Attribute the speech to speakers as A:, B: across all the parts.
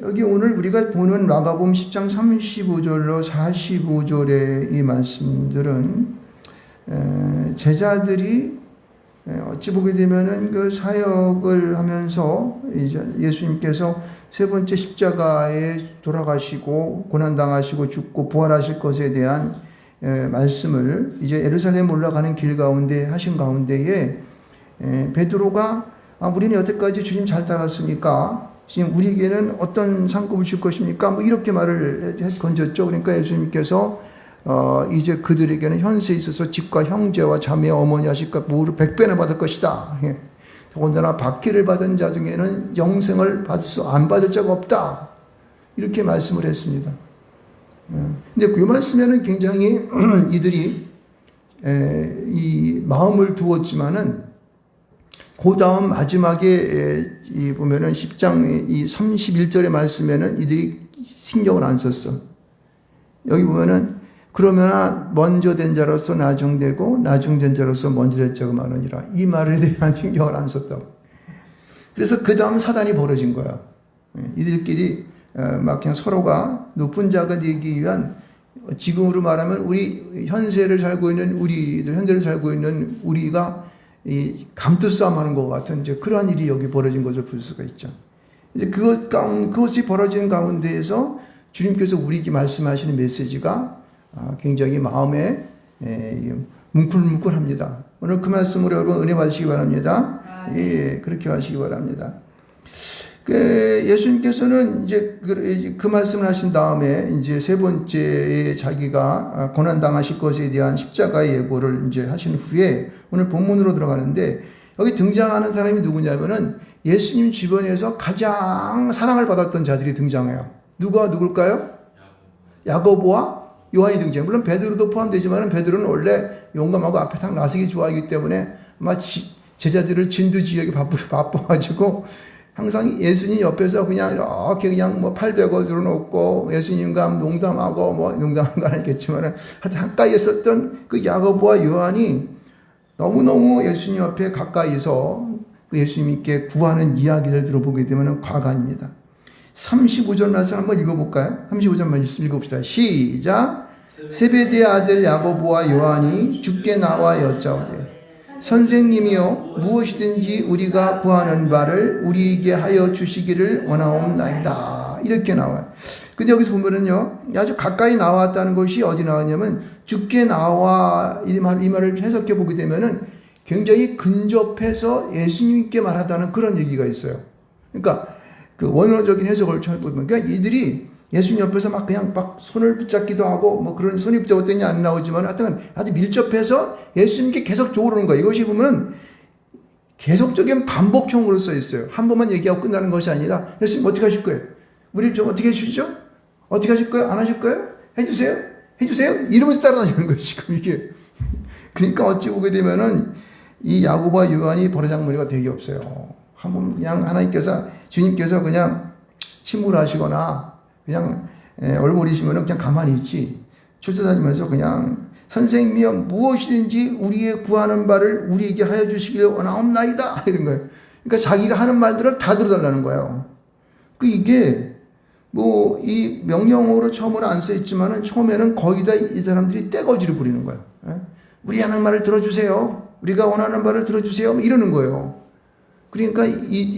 A: 여기 오늘 우리가 보는 마가복음 10장 35절로 45절의 이 말씀들은 제자들이 어찌 보게 되면은 그 사역을 하면서 이제 예수님께서 세 번째 십자가에 돌아가시고 고난당하시고 죽고 부활하실 것에 대한 말씀을 이제 예루살렘 올라가는 길 가운데 하신 가운데에 베드로가 우리는 여태까지 주님 잘 따랐으니까 지금 우리에게는 어떤 상급을 줄 것입니까? 뭐 이렇게 말을 건졌죠. 그러니까 예수님께서 이제 그들에게는 현세에 있어서 집과 형제와 자매, 어머니 하실까 무를 100배나 받을 것이다. 더군다나 박해를 받은 자 중에는 영생을 안 받을 자가 없다. 이렇게 말씀을 했습니다. 근데 그 말씀에는 굉장히 이들이 이 마음을 두었지만은 그 다음 마지막에 보면은 10장 이 31절의 말씀에는 이들이 신경을 안 썼어. 여기 보면은 그러면 먼저 된 자로서 나중되고 나중된 자로서 먼저 될 자가 많으니라. 이 말에 대한 신경을 안 썼다고. 그래서 그 다음 사단이 벌어진 거야. 이들끼리 막 그냥 서로가 높은 자가 되기 위한, 지금으로 말하면 우리 현세를 살고 있는 우리들, 현재를 살고 있는 우리가 이 감투싸움 하는 것 같은 이제 그러한 일이 여기 벌어진 것을 볼 수가 있죠. 이제 그것이 벌어진 가운데에서 주님께서 우리에게 말씀하시는 메시지가 굉장히 마음에 뭉클뭉클합니다. 오늘 그 말씀으로 여러분 은혜 받으시기 바랍니다. 예, 그렇게 하시기 바랍니다. 예수님께서는 이제 그 말씀을 하신 다음에 이제 세 번째 자기가 고난당하실 것에 대한 십자가의 예고를 이제 하신 후에 오늘 본문으로 들어가는데 여기 등장하는 사람이 누구냐면은 예수님 주변에서 가장 사랑을 받았던 자들이 등장해요. 누굴까요? 야고보와 요한이 등장해요. 물론 베드로도 포함되지만 베드로는 원래 용감하고 앞에 탁 나서기 좋아하기 때문에 아마 제자들을 진두지휘하기 바빠가지고 항상 예수님 옆에서 그냥 이렇게 그냥 뭐 800원 들어놓고 예수님과 농담하고 뭐 농담한 건 아니겠지만 하여튼 가까이 있었던 그 야고보와 요한이 너무너무 예수님 옆에 가까이서 예수님께 구하는 이야기를 들어보게 되면 과관입니다. 35절 말씀 한번 읽어볼까요? 35절 말씀 읽어봅시다. 시작. 세베대의 아들 야고보와 요한이 주께 나와 여짜오되 선생님이여 무엇이든지 우리가 구하는 바를 우리에게 하여 주시기를 원하옵나이다. 이렇게 나와요. 근데 여기서 보면은요, 아주 가까이 나왔다는 것이 어디 나왔냐면 주께 나와 이 말을 해석해 보게 되면은 굉장히 근접해서 예수님께 말하다는 그런 얘기가 있어요. 그러니까 그 원어적인 해석을 쳐보면 그러니까 이들이 예수님 옆에서 막 그냥 막 손을 붙잡기도 하고 뭐 그런 손이 붙잡았더니 안 나오지만 하여튼 아주 밀접해서 예수님께 계속 조르는 거예요. 이것이 보면 계속적인 반복형으로 써 있어요. 한 번만 얘기하고 끝나는 것이 아니라 예수님 어떻게 하실 거예요? 우리를 좀 어떻게 해주시죠? 어떻게 하실 거예요? 안 하실 거예요? 해주세요? 해주세요? 이러면서 따라다니는 거예요. 지금 이게. 그러니까 어찌 보게 되면은 이 야고보와 요한이 버르장머리가 되게 없어요. 한번 그냥 하나님께서 주님께서 그냥 침울하시거나 그냥 얼굴이시면 그냥 가만히 있지. 쫓아다니면서 그냥 선생님이여 무엇이든지 우리의 구하는 바를 우리에게 하여 주시기를 원하옵나이다. 이런 거예요. 그러니까 자기가 하는 말들을 다 들어달라는 거예요. 이게 뭐 이 명령어로 처음으로 안 써 있지만은 처음에는 거의 다 이 사람들이 떼거지를 부리는 거예요. 우리 하는 말을 들어주세요. 우리가 원하는 바를 들어주세요. 이러는 거예요. 그러니까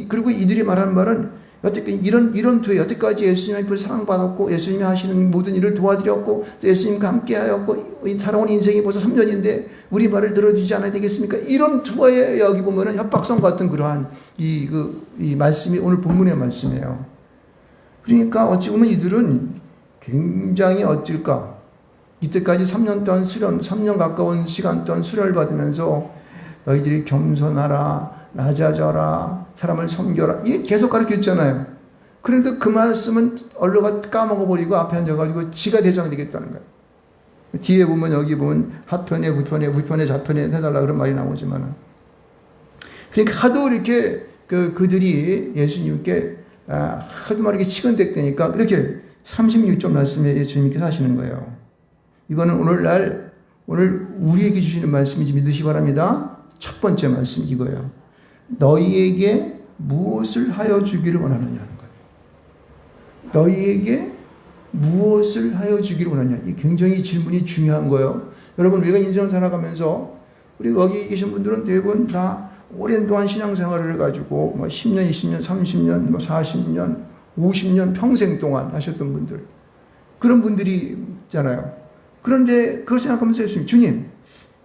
A: 그리고 이들이 말하는 말은 여태까지 이런 투에 여태까지 예수님 앞에서 사랑받았고 예수님이 하시는 모든 일을 도와드렸고 또 예수님과 함께하였고 살아온 인생이 벌써 3년인데 우리 말을 들어주지 않아야 되겠습니까? 이런 투어에 여기 보면은 협박성 같은 그러한 이 말씀이 오늘 본문의 말씀이에요. 그러니까 어찌 보면 이들은 굉장히 어쩔까 이때까지 3년 동안 3년 가까운 시간 동안 수련을 받으면서 너희들이 겸손하라, 낮아져라, 사람을 섬겨라. 이게 계속 가르쳤잖아요. 그런데 그 말씀은 얼른 까먹어버리고 앞에 앉아가지고 지가 대장이 되겠다는 거예요. 뒤에 보면 여기 보면 하편에, 우편에, 좌편에 해달라 그런 말이 나오지만은. 그러니까 하도 이렇게 그들이 예수님께 하도 말 이렇게 치근댔다니까 이렇게 36절 말씀에 예수님께서 하시는 거예요. 이거는 오늘 우리에게 주시는 말씀인지 믿으시기 바랍니다. 첫 번째 말씀 이거예요. 너희에게 무엇을 하여 주기를 원하느냐는 거예요. 너희에게 무엇을 하여 주기를 원하냐? 이 굉장히 질문이 중요한 거예요. 여러분, 우리가 인생을 살아가면서 우리 여기 계신 분들은 대부분 다 오랜 동안 신앙생활을 해가지고 뭐 10년, 20년, 30년, 뭐 40년, 50년 평생 동안 하셨던 분들, 그런 분들이 있잖아요. 그런데 그걸 생각하면서 했습니다. 주님,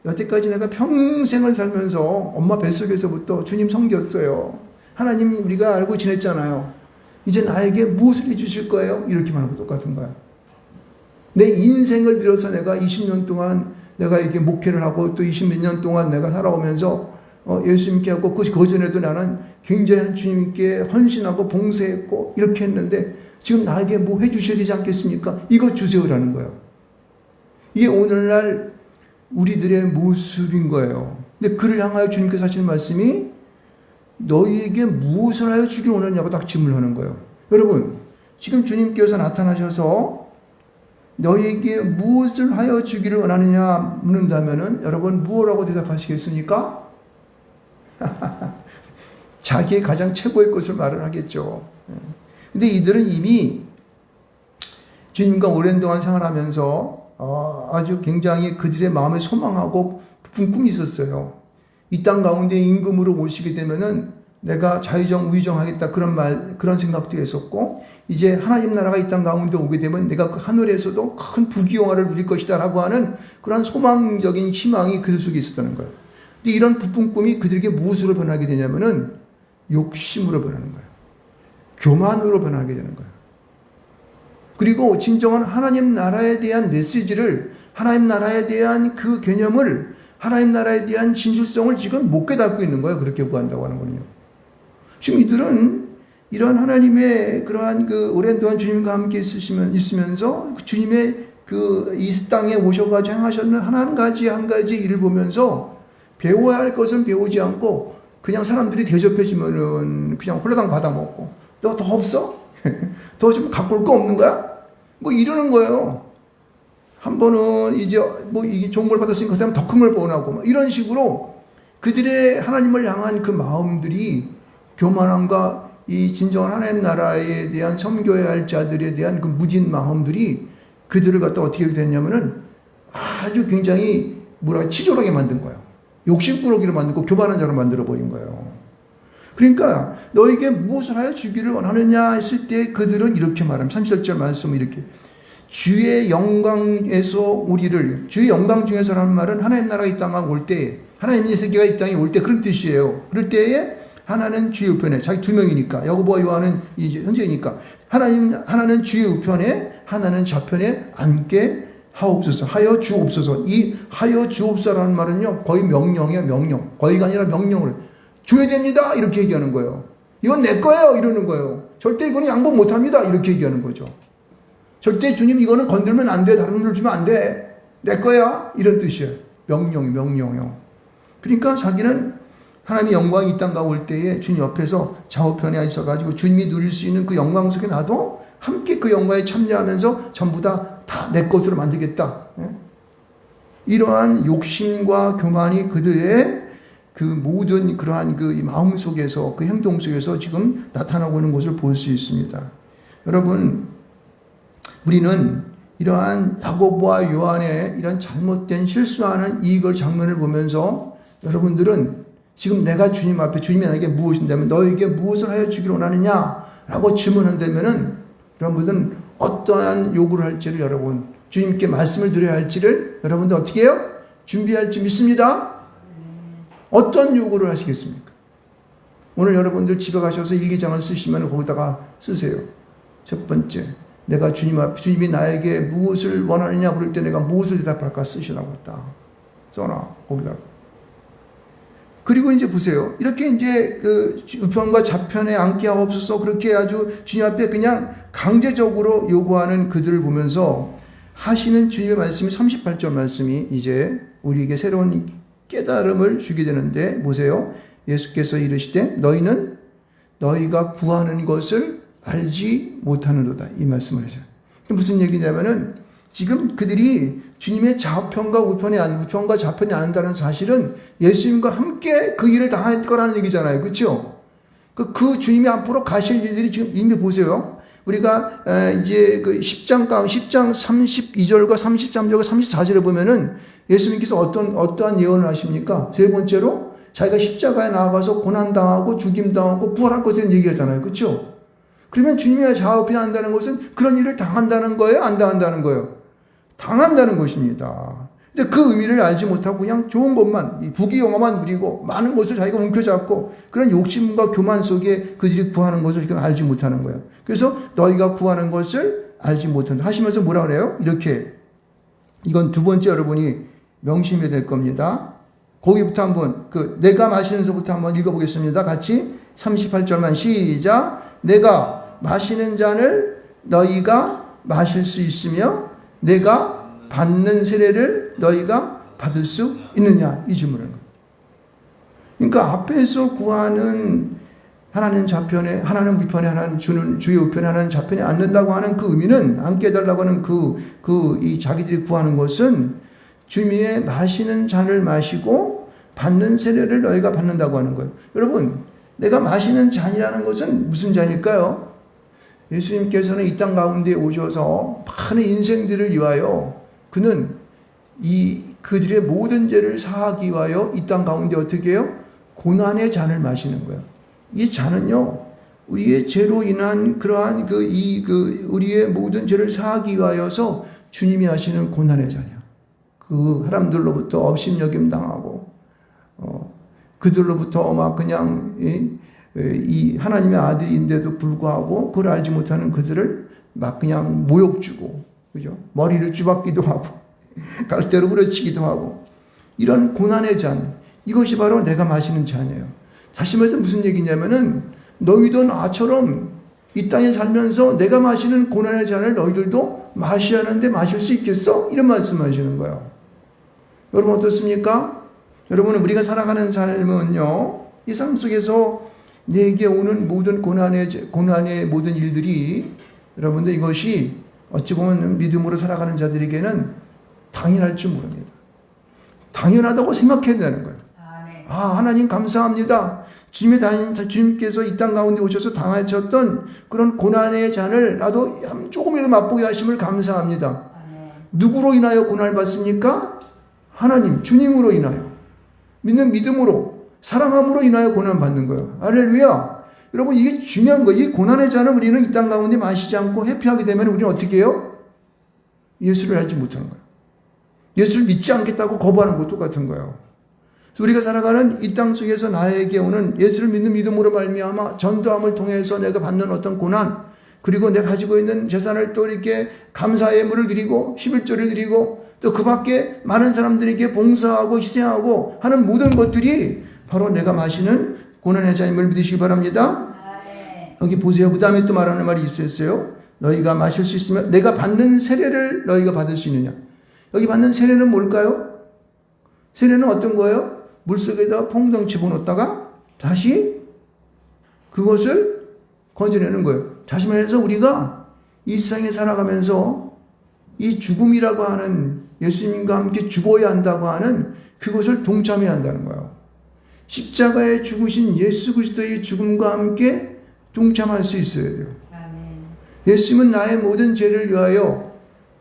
A: 여태까지 내가 평생을 살면서 엄마 뱃속에서부터 주님 섬겼어요. 하나님 우리가 알고 지냈잖아요. 이제 나에게 무엇을 해주실 거예요? 이렇게 말하고 똑같은 거야. 내 인생을 들여서 내가 20년 동안 내가 이렇게 목회를 하고 또 20몇 년 동안 내가 살아오면서 예수님께 하고 그 전에도 나는 굉장히 주님께 헌신하고 봉사했고 이렇게 했는데 지금 나에게 뭐 해주셔야 되지 않겠습니까? 이거 주세요라는 거예요. 이게 오늘날 우리들의 모습인 거예요. 근데 그를 향하여 주님께서 하시는 말씀이 너희에게 무엇을 하여 주기를 원하냐고 딱 질문하는 거예요. 여러분, 지금 주님께서 나타나셔서 너희에게 무엇을 하여 주기를 원하느냐 묻는다면은 여러분 무엇라고 대답하시겠습니까? 자기의 가장 최고의 것을 말을 하겠죠. 근데 이들은 이미 주님과 오랜 동안 생활하면서 아주 굉장히 그들의 마음에 소망하고 부푼 꿈이 있었어요. 이 땅 가운데 임금으로 모시게 되면은 내가 자유정 우유정하겠다 그런 생각도 했었고, 이제 하나님 나라가 이 땅 가운데 오게 되면 내가 그 하늘에서도 큰 부귀영화를 누릴 것이다라고 하는 그런 소망적인 희망이 그들 속에 있었다는 거예요. 근데 이런 부푼 꿈이 그들에게 무엇으로 변하게 되냐면은 욕심으로 변하는 거예요. 교만으로 변하게 되는 거예요. 그리고 진정한 하나님 나라에 대한 메시지를, 하나님 나라에 대한 그 개념을, 하나님 나라에 대한 진실성을 지금 못 깨닫고 있는 거예요. 그렇게 구한다고 하는 거는요. 지금 이들은 이런 하나님의 그러한 그 오랜 동안 주님과 함께 있으면서 주님의 그 이 땅에 오셔가지고 행하셨는 한 가지 일을 보면서 배워야 할 것은 배우지 않고 그냥 사람들이 대접해주면은 그냥 홀라당 받아먹고, 너 더 없어? 더 좀 갖고 올 거 없는 거야? 뭐 이러는 거예요. 한 번은 이제 뭐 이게 좋은 걸 받았으니까 그다음에 더 큰 걸 원하고 막 이런 식으로 그들의 하나님을 향한 그 마음들이 교만함과 이 진정한 하나님 나라에 대한 섬겨야 할 자들에 대한 그 무딘 마음들이 그들을 갖다 어떻게 됐냐면은 아주 굉장히 치졸하게 만든 거예요. 욕심꾸러기로 만들고 교만한 자로 만들어 버린 거예요. 그러니까 너에게 무엇을 하여 주기를 원하느냐 했을 때 그들은 이렇게 말합니다. 30절 말씀은 이렇게, 주의 영광에서 우리를, 주의 영광 중에서라는 말은 하나님 나라가 이 땅에 올 때, 하나님의 세계가 이 땅에 올 때 그런 뜻이에요. 그럴 때에 하나는 주의 우편에, 자기 두 명이니까, 야고보와 요한은 이제 현재이니까, 하나는 주의 우편에, 하나는 좌편에 앉게 하옵소서, 하여 주옵소서. 이 하여 주옵소서라는 말은요, 거의 명령이에요, 명령. 거의가 아니라 명령을. 줘야 됩니다! 이렇게 얘기하는 거예요. 이건 내 거예요! 이러는 거예요. 절대 이거는 양보 못 합니다! 이렇게 얘기하는 거죠. 절대 주님 이거는 건들면 안 돼. 다른 분들 주면 안 돼. 내 거야. 이런 뜻이에요. 명령이요. 그러니까 자기는 하나님의 영광이 이 땅 가운데 올 때에 주님 옆에서 좌우편에 있어가지고 주님이 누릴 수 있는 그 영광 속에 나도 함께 그 영광에 참여하면서 전부 다 내 것으로 만들겠다. 이러한 욕심과 교만이 그들의 그 모든 그러한 그 마음 속에서, 그 행동 속에서 지금 나타나고 있는 것을 볼 수 있습니다. 여러분, 우리는 이러한 야고보와 요한의 이런 잘못된 실수하는 이걸 장면을 보면서 여러분들은 지금 내가 주님 앞에, 주님이 나에게 무엇인다면 너에게 무엇을 하여 주기를 원하느냐 라고 질문한다면은 여러분들은 어떠한 요구를 할지를, 여러분 주님께 말씀을 드려야 할지를 여러분들 어떻게 해요? 준비할지 믿습니다. 어떤 요구를 하시겠습니까? 오늘 여러분들 집에 가셔서 일기장을 쓰시면 거기다가 쓰세요. 첫 번째, 내가 주님 앞, 주님이 나에게 무엇을 원하느냐 그럴 때 내가 무엇을 대답할까 쓰시라고 딱 써놔, 거기다가. 그리고 이제 보세요. 이렇게 이제 그 우편과 좌편에 앉게 하옵소서, 그렇게 아주 주님 앞에 그냥 강제적으로 요구하는 그들을 보면서 하시는 주님의 말씀이 38절 말씀이 이제 우리에게 새로운 깨달음을 주게 되는데, 보세요. 예수께서 이르시되 너희는 너희가 구하는 것을 알지 못하는도다, 이 말씀을 하죠. 무슨 얘기냐면은 지금 그들이 주님의 좌편과 우편과 좌편에 앉는다는 사실은 예수님과 함께 그 일을 다 할 거라는 얘기잖아요. 그렇죠? 그 주님이 앞으로 가실 일들이 지금 이미 보세요. 우리가 이제 그 10장 32절과 33절과 34절에 보면은 예수님께서 어떠한 예언을 하십니까? 세 번째로 자기가 십자가에 나아가서 고난당하고 죽임당하고 부활할 것에 대한 얘기하잖아요. 그렇죠? 그러면 주님의 좌우편에 한다는 것은 그런 일을 당한다는 거예요? 안 당한다는 거예요? 당한다는 것입니다. 이제 그 의미를 알지 못하고 그냥 좋은 것만, 부귀영화만 누리고 많은 것을 자기가 움켜잡고 그런 욕심과 교만 속에 그들이 구하는 것을 지금 알지 못하는 거예요. 그래서 너희가 구하는 것을 알지 못한다 하시면서 뭐라 그래요? 이렇게, 이건 두 번째 여러분이 명심해야 될 겁니다. 거기부터 한번 내가 마시는서부터 한번 읽어보겠습니다. 같이 38절만 시작. 내가 마시는 잔을 너희가 마실 수 있으며 내가 받는 세례를 너희가 받을 수 있느냐, 이 질문을 하는 거예요. 그러니까 앞에서 구하는 하나는 좌편에, 하나는 우편에, 하나는 주의 우편에, 하나는 좌편에 앉는다고 하는 그 의미는, 앉게 해달라고 하는 이 자기들이 구하는 것은 주님의 마시는 잔을 마시고 받는 세례를 너희가 받는다고 하는 거예요. 여러분, 내가 마시는 잔이라는 것은 무슨 잔일까요? 예수님께서는 이 땅 가운데 오셔서 많은 인생들을 위하여 그는 그들의 모든 죄를 사하기 위하여 이 땅 가운데 어떻게 해요? 고난의 잔을 마시는 거예요. 이 잔은요, 우리의 죄로 인한 그러한 우리의 모든 죄를 사하기 위하여서 주님이 하시는 고난의 잔이야. 그 사람들로부터 업신여김 당하고, 그들로부터 막 그냥, 이 하나님의 아들인데도 불구하고 그걸 알지 못하는 그들을 막 그냥 모욕 주고, 그죠? 머리를 쥐박기도 하고, 갈대로 후려치기도 하고, 이런 고난의 잔, 이것이 바로 내가 마시는 잔이에요. 다시 말해서 무슨 얘기냐면은, 너희도 나처럼 이 땅에 살면서 내가 마시는 고난의 잔을 너희들도 마셔야 하는데 마실 수 있겠어? 이런 말씀 하시는 거예요. 여러분 어떻습니까? 여러분은 우리가 살아가는 삶은요, 이 삶 속에서 내게 오는 모든 고난의 모든 일들이, 여러분들 이것이 어찌 보면 믿음으로 살아가는 자들에게는 당연할 줄 모릅니다. 당연하다고 생각해야 되는 거예요. 하나님 감사합니다. 주님께서 이 땅 가운데 오셔서 당하셨던 그런 고난의 잔을 나도 조금이라도 맛보게 하심을 감사합니다. 누구로 인하여 고난을 받습니까? 하나님, 주님으로 인하여. 믿는 믿음으로, 사랑함으로 인하여 고난 받는 거예요. 할렐루야. 여러분, 이게 중요한 거예요. 이 고난의 잔을 우리는 이 땅 가운데 마시지 않고 회피하게 되면 우리는 어떻게 해요? 예수를 알지 못하는 거예요. 예수를 믿지 않겠다고 거부하는 것도 똑같은 거예요. 그래서 우리가 살아가는 이 땅 속에서 나에게 오는 예수를 믿는 믿음으로 말미암아 전도함을 통해서 내가 받는 어떤 고난, 그리고 내가 가지고 있는 재산을 또 이렇게 감사의 예물을 드리고 11조를 드리고 또 그 밖에 많은 사람들에게 봉사하고 희생하고 하는 모든 것들이 바로 내가 마시는 고난의 잔임을 믿으시기 바랍니다. 여기 보세요. 그 다음에 또 말하는 말이 있었어요. 너희가 마실 수 있으면 내가 받는 세례를 너희가 받을 수 있느냐. 여기 받는 세례는 뭘까요? 세례는 어떤 거예요? 물속에다 퐁당 집어넣었다가 다시 그것을 건져내는 거예요. 다시 말해서 우리가 이 세상에 살아가면서 이 죽음이라고 하는, 예수님과 함께 죽어야 한다고 하는 그것을 동참해야 한다는 거예요. 십자가에 죽으신 예수 그리스도의 죽음과 함께 동참할 수 있어야 돼요. 예수님은 나의 모든 죄를 위하여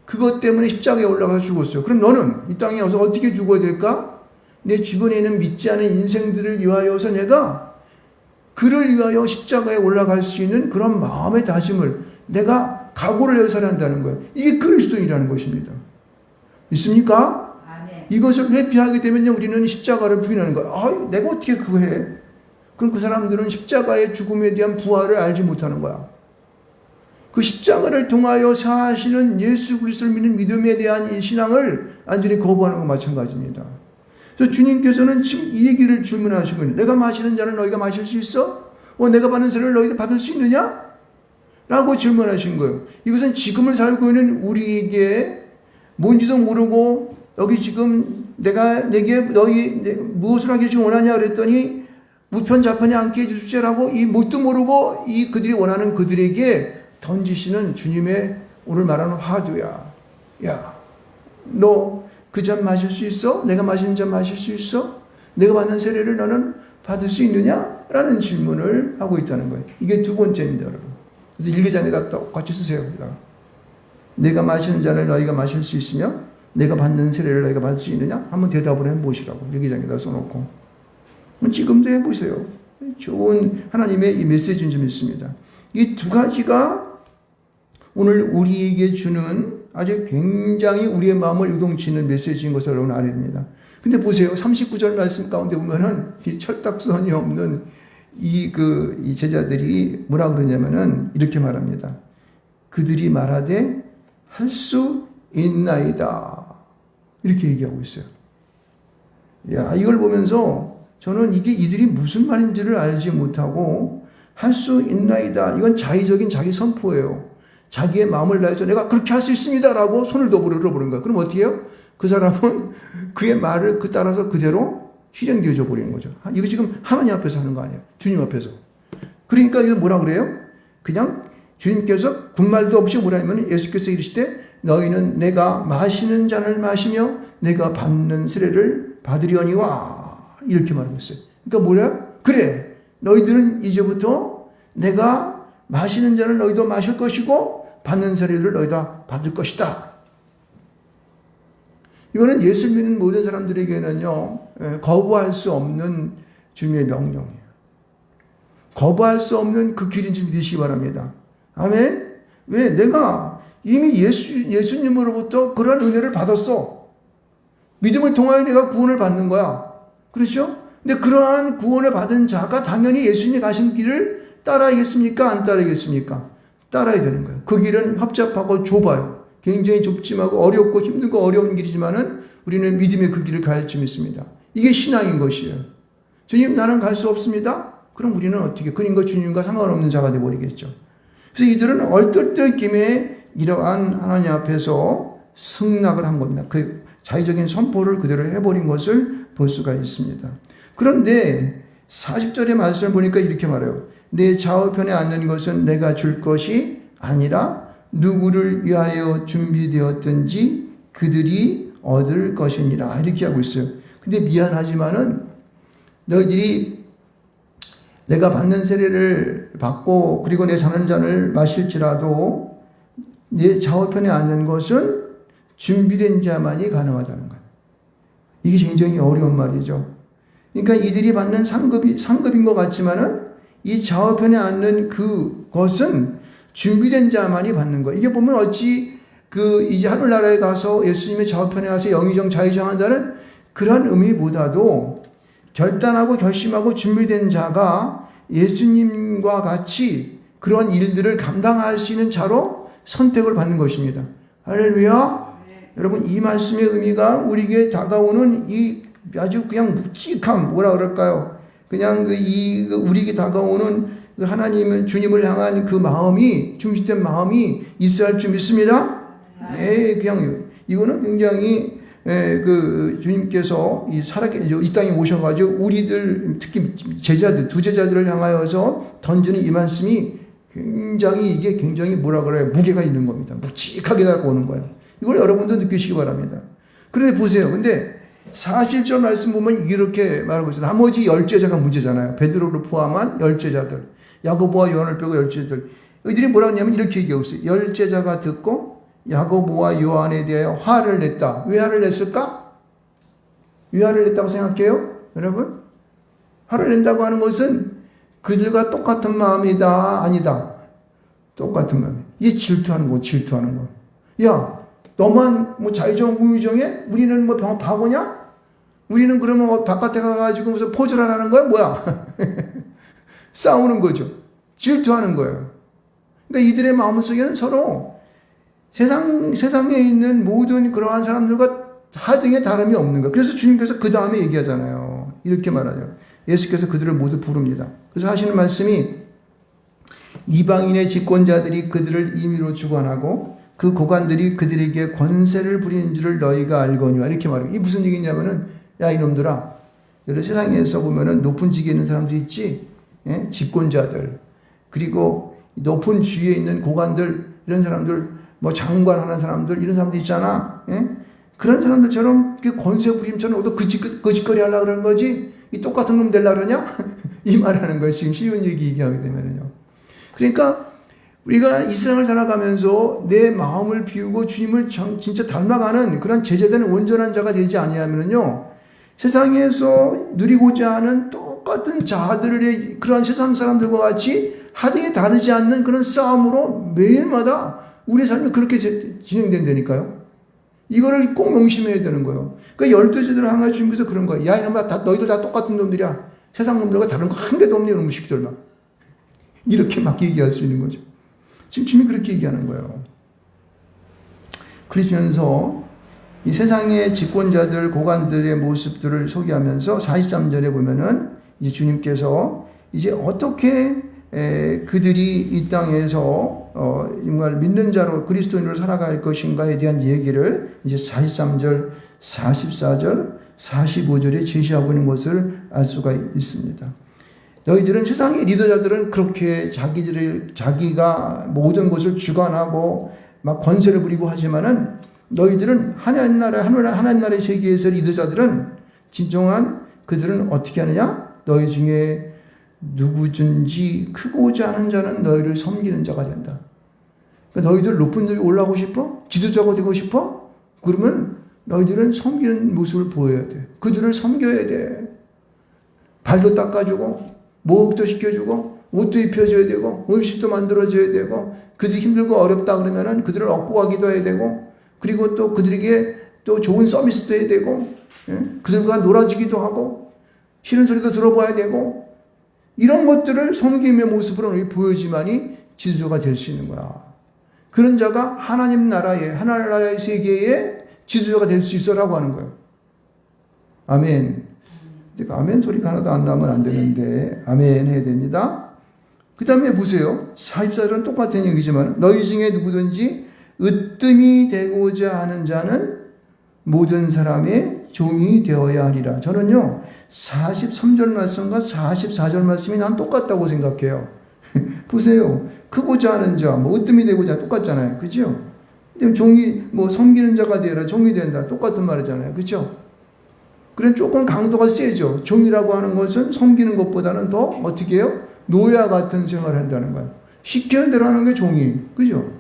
A: 그것 때문에 십자가에 올라가서 죽었어요. 그럼 너는 이 땅에 와서 어떻게 죽어야 될까? 내 주변에 있는 믿지 않은 인생들을 위하여서 내가 그를 위하여 십자가에 올라갈 수 있는 그런 마음의 다짐을 내가 각오를 해서 살아야 한다는 거예요. 이게 그리스도인이라는 것입니다. 있습니까? 이것을 회피하게 되면요, 우리는 십자가를 부인하는 거예요. 내가 어떻게 그거 해? 그럼 그 사람들은 십자가의 죽음에 대한 부활을 알지 못하는 거야. 그 십자가를 통하여 사하시는 예수 그리스도를 믿는 믿음에 대한 이 신앙을 완전히 거부하는 것 마찬가지입니다. 그래서 주님께서는 지금 이 얘기를 질문하시고 있는, 내가 마시는 잔을 너희가 마실 수 있어? 내가 받는 세례를 너희가 받을 수 있느냐? 라고 질문하신 거예요. 이것은 지금을 살고 있는 우리에게 뭔지도 모르고, 여기 지금 내게 너희 무엇을 하기 원하냐 그랬더니 우편 좌편에 앉게 해주십시오라고 이 뭣도 모르고 이 그들이 원하는 그들에게 던지시는 주님의 오늘 말하는 화두야. 야, 너 그 잔 마실 수 있어? 내가 마시는 잔 마실 수 있어? 내가 받는 세례를 너는 받을 수 있느냐? 라는 질문을 하고 있다는 거예요. 이게 두 번째입니다, 여러분. 그래서 일기장에다 똑같이 쓰세요. 내가 마시는 잔을 너희가 마실 수 있으며 내가 받는 세례를 너희가 받을 수 있느냐? 한번 대답을 해보시라고 일기장에다 써놓고 지금도 해보세요. 좋은 하나님의 이 메시지인 점 있습니다. 이 두 가지가 오늘 우리에게 주는 아주 굉장히 우리의 마음을 요동치는 메시지인 것을 여러분 알아야 됩니다. 근데 보세요. 39절 말씀 가운데 보면은 이 철딱선이 없는 이 제자들이 뭐라 그러냐면은 이렇게 말합니다. 그들이 말하되 할 수 있나이다. 이렇게 얘기하고 있어요. 야, 이걸 보면서 저는 이게 이들이 무슨 말인지를 알지 못하고 할 수 있나이다. 이건 자의적인 자기 선포예요. 자기의 마음을 다해서 내가 그렇게 할 수 있습니다라고 손을 들어버린 거야. 그럼 어떻게 해요? 그 사람은 그의 말을 따라서 그대로 실행되어져 버리는 거죠. 이거 지금 하나님 앞에서 하는 거 아니에요. 주님 앞에서. 그러니까 이거 뭐라 그래요? 그냥 주님께서 군말도 없이 뭐라 하면 예수께서 이르시되 너희는 내가 마시는 잔을 마시며 내가 받는 세례를 받으려니와 이렇게 말하고 있어요. 그러니까 뭐야? 그래. 너희들은 이제부터 내가 마시는 잔을 너희도 마실 것이고 받는 세례를 너희도 받을 것이다. 이거는 예수 믿는 모든 사람들에게는요, 거부할 수 없는 주님의 명령이에요. 거부할 수 없는 그 길인 줄 믿으시기 바랍니다. 아멘? 왜? 내가 이미 예수님으로부터 그러한 은혜를 받았어. 믿음을 통하여 내가 구원을 받는 거야. 그렇죠? 근데 그러한 구원을 받은 자가 당연히 예수님이 가신 길을 따라야겠습니까? 안 따라야겠습니까? 따라야 되는 거예요. 그 길은 합잡하고 좁아요. 굉장히 좁지하고 어렵고 힘들고 어려운 길이지만은 우리는 믿음의 그 길을 갈 줄 믿습니다. 이게 신앙인 것이에요. 주님, 나는 갈 수 없습니다. 그럼 우리는 어떻게? 그러니까 주님과 상관없는 자가 되어버리겠죠. 그래서 이들은 얼떨떨 김에 이러한 하나님 앞에서 승낙을 한 겁니다. 그 자의적인 선포를 그대로 해버린 것을 볼 수가 있습니다. 그런데 40절의 말씀을 보니까 이렇게 말해요. 내 좌우편에 앉는 것은 내가 줄 것이 아니라 누구를 위하여 준비되었든지 그들이 얻을 것이니라. 이렇게 하고 있어요. 근데 미안하지만은 너희들이 내가 받는 세례를 받고 그리고 내 자는 잔을 마실지라도 내 좌우편에 앉는 것은 준비된 자만이 가능하다는 거예요. 이게 굉장히 어려운 말이죠. 그러니까 이들이 받는 상급인 것 같지만은 이 좌우편에 앉는 그것은 준비된 자만이 받는 거예요. 이게 보면 어찌 이제 하늘나라에 가서 예수님의 좌우편에 가서 영의정 자의정한다는 그런 의미보다도 결단하고 결심하고 준비된 자가 예수님과 같이 그런 일들을 감당할 수 있는 자로 선택을 받는 것입니다. 할렐루야. 네. 여러분, 이 말씀의 의미가 우리에게 다가오는 이 아주 그냥 묵직함, 뭐라 그럴까요? 그냥 우리에게 다가오는 그 하나님을, 주님을 향한 그 마음이, 중심된 마음이 있어야 할 줄 믿습니다. 네, 그냥 이거는 굉장히 주님께서 이 땅에 오셔가지고 우리들, 특히 제자들, 두 제자들을 향하여서 던지는 이 말씀이 이게 굉장히 뭐라 그래요? 무게가 있는 겁니다. 묵직하게 다가오는 거예요. 이걸 여러분도 느끼시기 바랍니다. 그런데 보세요. 근데 40절 말씀 보면 이렇게 말하고 있어요. 나머지 10제자가 문제잖아요. 베드로를 포함한 10제자들. 야고보와 요한을 빼고 10제자들. 이들이 뭐라고 하냐면 이렇게 얘기하고 있어요. 10제자가 듣고 야고보와 요한에 대하여 화를 냈다. 왜 화를 냈을까? 왜 화를 냈다고 생각해요? 여러분? 화를 낸다고 하는 것은 그들과 똑같은 마음이다. 아니다. 똑같은 마음이에요. 이게 질투하는 거. 야, 너만 자의정, 우의정해? 우리는 바보냐? 우리는 그러면 바깥에 가가지고 무슨 포즈를 하라는 거야? 뭐야? 싸우는 거죠. 질투하는 거예요. 그러니까 이들의 마음속에는 서로 세상에 있는 모든 그러한 사람들과 하등의 다름이 없는 거예요. 그래서 주님께서 그 다음에 얘기하잖아요. 이렇게 말하죠. 예수께서 그들을 모두 부릅니다. 그래서 하시는 말씀이 이방인의 집권자들이 그들을 임의로 주관하고 그 고관들이 그들에게 권세를 부리는 줄을 너희가 알거니와 이렇게 말해요. 이게 무슨 얘기냐면은 야 이놈들아, 여러 세상에서 보면은 높은 직에 있는 사람들 있지, 예? 집권자들, 그리고 높은 주위에 있는 고관들, 이런 사람들, 장관하는 사람들, 이런 사람들 있잖아. 예? 그런 사람들처럼 권세 부림처럼 또 거짓거리 하려고 그러는 거지. 이 똑같은 놈 되려고 그러냐? 이 말하는 거예요. 지금 쉬운 얘기하게 되면은요. 그러니까 우리가 이 세상을 살아가면서 내 마음을 비우고 주님을 진짜 닮아가는 그런 제자된 온전한 자가 되지 아니하면요, 세상에서 누리고자 하는 똑같은 자들의 그런 세상 사람들과 같이 하등이 다르지 않는 그런 싸움으로 매일마다 우리의 삶이 그렇게 진행된다니까요. 이거를 꼭 명심해야 되는 거예요. 그러니까 12제자들을 향해 주님께서 그런 거예요. 야, 이놈아, 너희들 다 똑같은 놈들이야. 세상 놈들과 다른 거 한 개도 없네, 이런 무식들만. 이렇게 막 얘기할 수 있는 거죠. 지금 주님이 그렇게 얘기하는 거예요. 그러시면서 이 세상의 집권자들, 고관들의 모습들을 소개하면서 43절에 보면은 이제 주님께서 이제 어떻게 그들이 이 땅에서 정말 믿는 자로 그리스도인으로 살아갈 것인가에 대한 얘기를 이제 43절, 44절, 45절에 제시하고 있는 것을 알 수가 있습니다. 너희들은 세상의 리더자들은 그렇게 자기가 모든 것을 주관하고 막 권세를 부리고 하지만은 너희들은 하나님 나라의 세계에서 리더자들은 진정한 그들은 어떻게 하느냐? 너희 중에 누구든지 크고자 하는 자는 너희를 섬기는 자가 된다. 그러니까 너희들 높은 데에 올라가고 싶어? 지도자가 되고 싶어? 그러면 너희들은 섬기는 모습을 보여야 돼. 그들을 섬겨야 돼. 발도 닦아주고 목욕도 시켜주고 옷도 입혀줘야 되고 음식도 만들어줘야 되고 그들이 힘들고 어렵다 그러면은 그들을 업고 가기도 해야 되고 그리고 또 그들에게 또 좋은 서비스도 해야 되고 그들과 놀아주기도 하고 싫은 소리도 들어봐야 되고 이런 것들을 섬김의 모습으로 보여지만이 지도자가 될 수 있는 거야. 그런 자가 하나님 나라의 세계의 지도자가 될 수 있어라고 하는 거예요. 아멘. 아멘 소리가 하나도 안 나면 안 되는데 아멘 해야 됩니다. 그 다음에 보세요. 44절은 똑같은 얘기지만 너희 중에 누구든지 으뜸이 되고자 하는 자는 모든 사람의 종이 되어야 하리라. 저는요 43절 말씀과 44절 말씀이 난 똑같다고 생각해요. 보세요. 크고자 하는 자, 으뜸이 되고자 똑같잖아요. 그죠? 종이 섬기는 자가 되라, 종이 된다. 똑같은 말이잖아요. 그죠? 그래 조금 강도가 세죠. 종이라고 하는 것은 섬기는 것보다는 더 어떻게 해요? 노예와 같은 생활을 한다는 거예요. 시키는 대로 하는 게 종이. 그죠?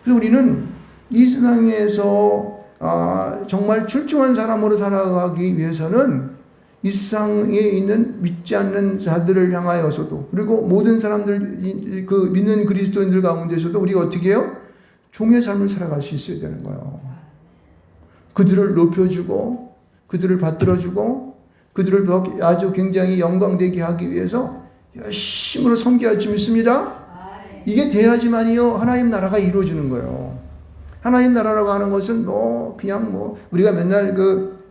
A: 그래서 우리는 이 세상에서 정말 출중한 사람으로 살아가기 위해서는 이 세상에 있는 믿지 않는 자들을 향하여서도 그리고 모든 사람들 그 믿는 그리스도인들 가운데서도 우리가 어떻게 해요? 종의 삶을 살아갈 수 있어야 되는 거예요. 그들을 높여주고 그들을 받들어주고 그들을 아주 굉장히 영광되게 하기 위해서 열심으로 섬겨야 할 줄 믿습니다. 이게 돼야지만이요 하나님 나라가 이루어지는 거예요. 하나님 나라라고 하는 것은 그냥 우리가 맨날 그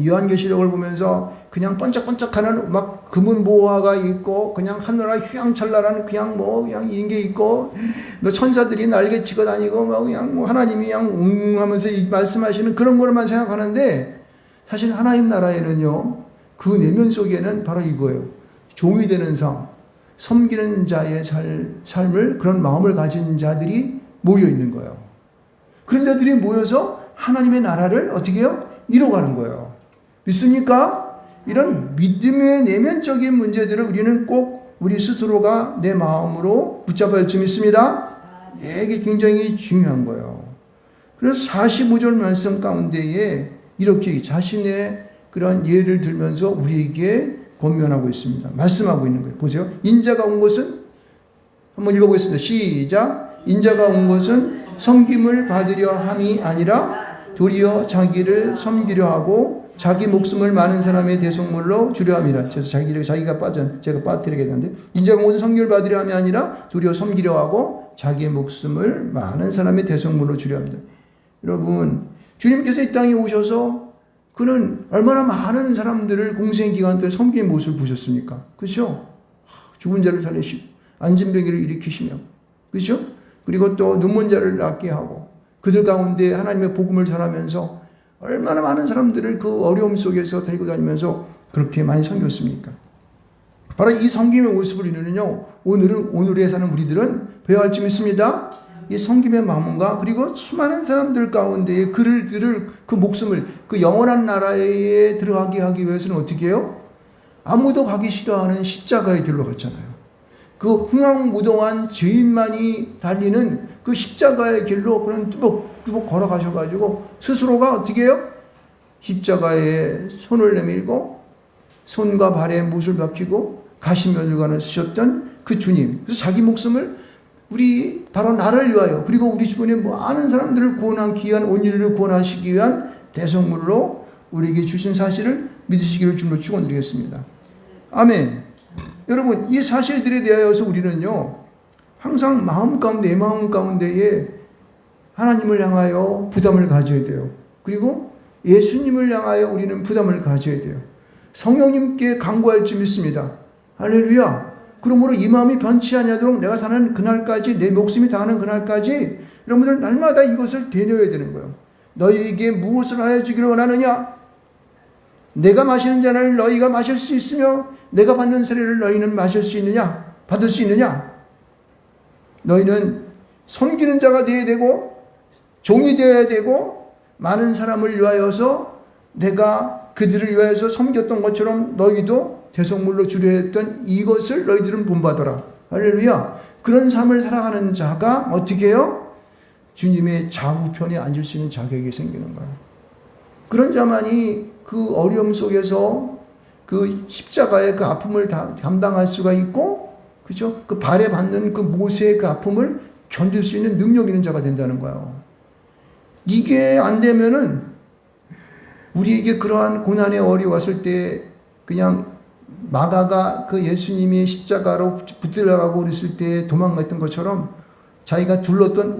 A: 요한계시록을 보면서 그냥 번쩍번쩍하는 막 금은 보화가 있고 그냥 하늘에 휘황찬란한 그냥 인게 있고 천사들이 날개치고 다니고 그냥 하나님이 그냥 하면서 말씀하시는 그런 거로만 생각하는데 사실 하나님 나라에는요 그 내면 속에는 바로 이거예요. 종이 되는 삶, 섬기는 자의 삶을 그런 마음을 가진 자들이 모여 있는 거예요. 그런 자들이 모여서 하나님의 나라를 어떻게 해요? 이뤄가는 거예요. 믿습니까? 이런 믿음의 내면적인 문제들을 우리는 꼭 우리 스스로가 내 마음으로 붙잡아야 할 줄 믿습니다. 이게 굉장히 중요한 거예요. 그래서 45절 말씀 가운데에 이렇게 자신의 그런 예를 들면서 우리에게 권면하고 있습니다. 말씀하고 있는 거예요. 보세요. 인자가 온 것은 한번 읽어보겠습니다. 시작. 인자가 온 것은 섬김을 받으려 함이 아니라 도리어 자기를 섬기려 하고 자기 목숨을 많은 사람의 대속물로 주려 함이라. 그래서 제가 빠뜨리겠는데 인자가 온 것은 섬김을 받으려 함이 아니라 도리어 섬기려 하고 자기의 목숨을 많은 사람의 대속물로 주려 합니다. 여러분 주님께서 이 땅에 오셔서 그는 얼마나 많은 사람들을 공생기간 동안 섬기는 모습을 보셨습니까? 그렇죠? 죽은 자를 살리시고 앉은 병이를 일으키시며 그렇죠? 그리고 또 눈먼 자를 낫게 하고 그들 가운데 하나님의 복음을 전하면서 얼마나 많은 사람들을 그 어려움 속에서 데리고 다니면서 그렇게 많이 섬겼습니까? 바로 이 섬김의 모습을 우리는요 오늘에 사는 우리들은 배워야 할 줄 믿습니다. 이 섬김의 마음과 그리고 수많은 사람들 가운데 그를 그 목숨을 그 영원한 나라에 들어가게 하기 위해서는 어떻게 해요? 아무도 가기 싫어하는 십자가의 길로 갔잖아요. 그 흥황무동한 죄인만이 달리는 그 십자가의 길로 그런 뚜벅뚜벅 걸어가셔가지고 스스로가 어떻게 해요? 십자가에 손을 내밀고 손과 발에 못을 박히고 가시면류관을 쓰셨던 그 주님. 그래서 자기 목숨을 바로 나를 위하여 그리고 우리 주변에 많은 사람들을 구원한 귀한 온유를 구원하시기 위한 대성물로 우리에게 주신 사실을 믿으시기를 주로 축원드리겠습니다. 아멘. 여러분, 이 사실들에 대하여서 우리는요 항상 마음 가운데, 내 마음 가운데에 하나님을 향하여 부담을 가져야 돼요. 그리고 예수님을 향하여 우리는 부담을 가져야 돼요. 성령님께 간구할 줄 믿습니다. 할렐루야. 그러므로 이 마음이 변치 아니하도록 내가 사는 그날까지, 내 목숨이 다하는 그날까지 여러분들 날마다 이것을 되뇌어야 되는 거예요. 너희에게 무엇을 하여 주기를 원하느냐? 내가 마시는 잔을 너희가 마실 수 있으며 내가 받는 세례를 너희는 마실 수 있느냐? 받을 수 있느냐? 너희는 섬기는 자가 되어야 되고 종이 되어야 되고 많은 사람을 위하여서 내가 그들을 위하여서 섬겼던 것처럼 너희도 대성물로 주려 했던 이것을 너희들은 본받아라. 할렐루야. 그런 삶을 살아가는 자가 어떻게 해요? 주님의 좌우편에 앉을 수 있는 자격이 생기는 거예요. 그런 자만이 그 어려움 속에서 그 십자가의 그 아픔을 감당할 수가 있고, 그죠? 그 발에 받는 그 모세의 그 아픔을 견딜 수 있는 능력 있는 자가 된다는 거예요. 이게 안 되면은 우리에게 그러한 고난에 어려웠을 때 그냥 마가가 그 예수님이 십자가로 붙들어가고 그랬을 때 도망갔던 것처럼 자기가 둘렀던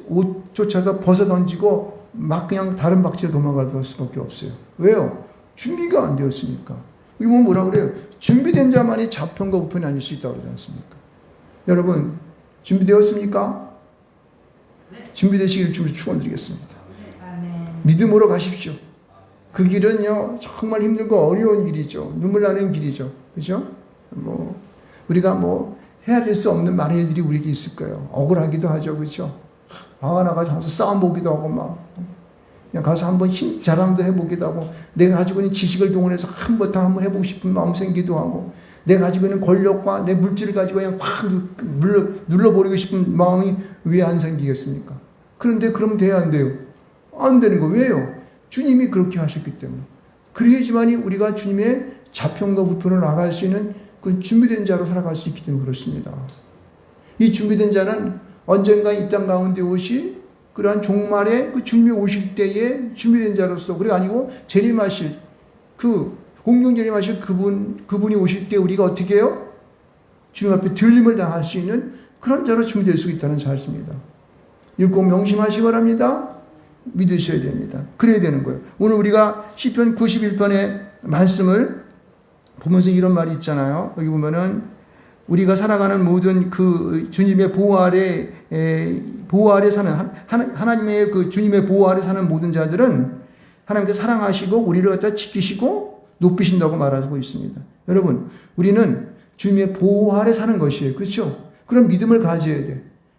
A: 옷조차도 벗어 던지고 막 그냥 다른 박지로 도망갈 수밖에 없어요. 왜요? 준비가 안 되었으니까. 이건 뭐라 그래요? 준비된 자만이 좌편과 우편에 앉을 수 있다고 그러지 않습니까? 여러분, 준비되었습니까? 네. 준비되시기를 주님 축원드리겠습니다. 네. 믿음으로 가십시오. 그 길은요 정말 힘들고 어려운 길이죠. 눈물 나는 길이죠. 그죠? 우리가 해야 될 수 없는 많은 일들이 우리에게 있을 거예요. 억울하기도 하죠. 그죠? 화가 나가지고 가서 싸움 보기도 하고 그냥 가서 한번 힘 자랑도 해보기도 하고, 내가 가지고 있는 지식을 동원해서 한번 해보고 싶은 마음 생기도 하고, 내가 가지고 있는 권력과 내 물질을 가지고 그냥 확 눌러버리고 싶은 마음이 왜 안 생기겠습니까? 그런데 그러면 돼야 안 돼요? 안 되는 거 왜요? 주님이 그렇게 하셨기 때문에. 그래야지만이 우리가 주님의 좌편과 우편으로 나갈 수 있는 그 준비된 자로 살아갈 수 있기 때문에 그렇습니다. 이 준비된 자는 언젠가 이 땅 가운데 오실 그러한 종말에 그 주님이 오실 때에 준비된 자로서, 그게 아니고 재림하실 공중 재림하실 그분이 오실 때 우리가 어떻게 해요? 주님 앞에 들림을 당할 수 있는 그런 자로 준비될 수 있다는 사실입니다. 읽고 명심하시기 바랍니다. 믿으셔야 됩니다. 그래야 되는 거예요. 오늘 우리가 시편 91편의 말씀을 보면서 이런 말이 있잖아요. 여기 보면은 우리가 살아가는 모든 그 주님의 보호 아래 사는 하나님의 그 주님의 보호 아래 사는 모든 자들은 하나님께서 사랑하시고 우리를 갖다 지키시고 높이신다고 말하고 있습니다. 여러분, 우리는 주님의 보호 아래 사는 것이에요. 그렇죠? 그런 믿음을 가져야 돼요.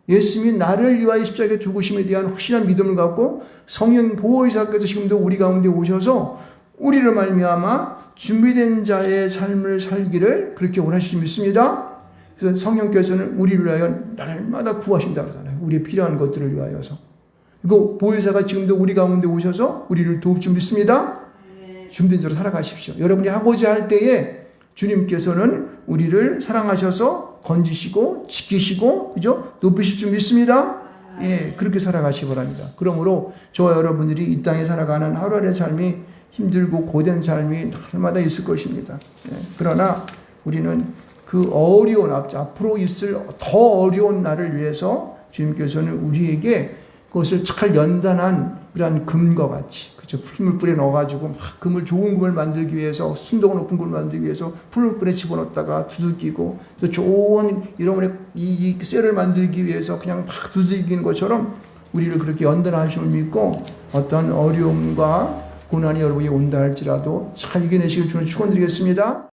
A: 예수님이 나를 위하여 십자가에 죽으심에 대한 확실한 믿음을 갖고 성령 보호의사께서 지금도 우리 가운데 오셔서 우리를 말미암아 준비된 자의 삶을 살기를 그렇게 원하시지 믿습니다. 그래서 성령께서는 우리를 위하여 날마다 구하신다고 하잖아요. 우리의 필요한 것들을 위하여서. 이거 보혜사가 지금도 우리 가운데 오셔서 우리를 도울 줄 믿습니다. 준비된 자로 살아가십시오. 여러분이 하고자 할 때에 주님께서는 우리를 사랑하셔서 건지시고 지키시고 그죠? 높이실 줄 믿습니다. 예, 그렇게 살아가시기 바랍니다. 그러므로 저와 여러분들이 이 땅에 살아가는 하루하루의 삶이 힘들고 고된 삶이 날마다 있을 것입니다. 예, 그러나 우리는 그 어려운 앞으로 있을 더 어려운 날을 위해서 주님께서는 우리에게 그것을 잘 연단한 그러한 금과 같이, 그렇죠? 풀물불에 넣어가지고 막 좋은 금을 만들기 위해서, 순도가 높은 금을 만들기 위해서 풀물불에 집어넣었다가 두들기고, 또 좋은 이런 이 쇠를 만들기 위해서 그냥 막 두들기는 것처럼 우리를 그렇게 연단하심을 믿고 어떤 어려움과 고난이 여러분이 온다 할지라도 잘 이겨내시길 주는 축원드리겠습니다.